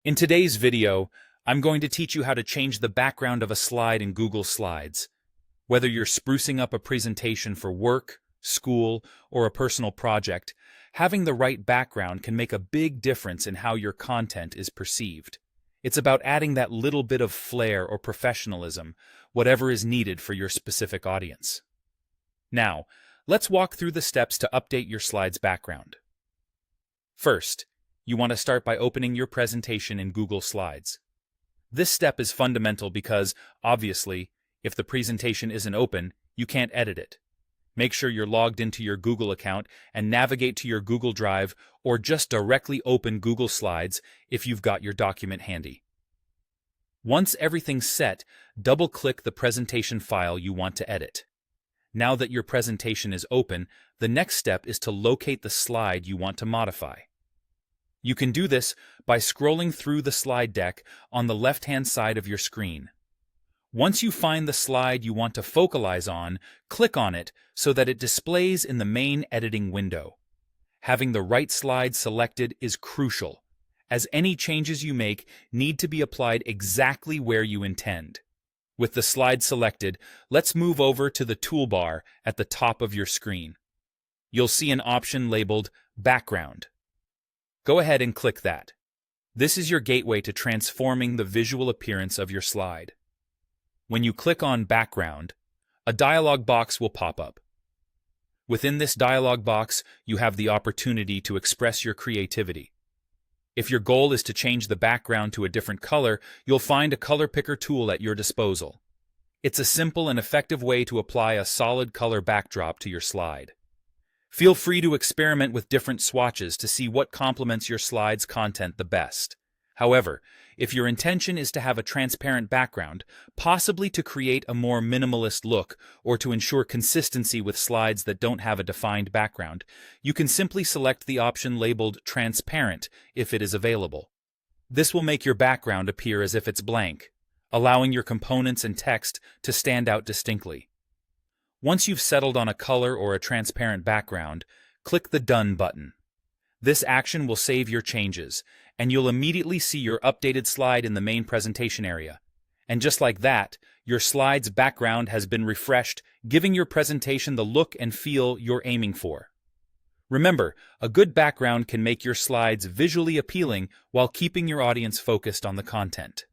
In today's video, I'm going to teach you how to change the background of a slide in Google Slides. Whether you're sprucing up a presentation for work, school, or a personal project, having the right background can make a big difference in how your content is perceived. It's about adding that little bit of flair or professionalism, whatever is needed for your specific audience. Now, let's walk through the steps to update your slide's background. First, you want to start by opening your presentation in Google Slides. This step is fundamental because, obviously, if the presentation isn't open, you can't edit it. Make sure you're logged into your Google account and navigate to your Google Drive or just directly open Google Slides if you've got your document handy. Once everything's set, double-click the presentation file you want to edit. Now that your presentation is open, the next step is to locate the slide you want to modify. You can do this by scrolling through the slide deck on the left-hand side of your screen. Once you find the slide you want to focalize on, click on it so that it displays in the main editing window. Having the right slide selected is crucial, as any changes you make need to be applied exactly where you intend. With the slide selected, let's move over to the toolbar at the top of your screen. You'll see an option labeled Background. Go ahead and click that. This is your gateway to transforming the visual appearance of your slide. When you click on Background, a dialog box will pop up. Within this dialog box, you have the opportunity to express your creativity. If your goal is to change the background to a different color, you'll find a color picker tool at your disposal. It's a simple and effective way to apply a solid color backdrop to your slide. Feel free to experiment with different swatches to see what complements your slide's content the best. However, if your intention is to have a transparent background, possibly to create a more minimalist look or to ensure consistency with slides that don't have a defined background, you can simply select the option labeled Transparent if it is available. This will make your background appear as if it's blank, allowing your components and text to stand out distinctly. Once you've settled on a color or a transparent background, click the Done button. This action will save your changes, and you'll immediately see your updated slide in the main presentation area. And just like that, your slide's background has been refreshed, giving your presentation the look and feel you're aiming for. Remember, a good background can make your slides visually appealing while keeping your audience focused on the content.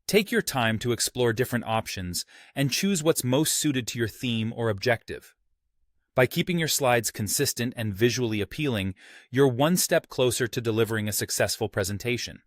Take your time to explore different options and choose what's most suited to your theme or objective. By keeping your slides consistent and visually appealing, you're one step closer to delivering a successful presentation.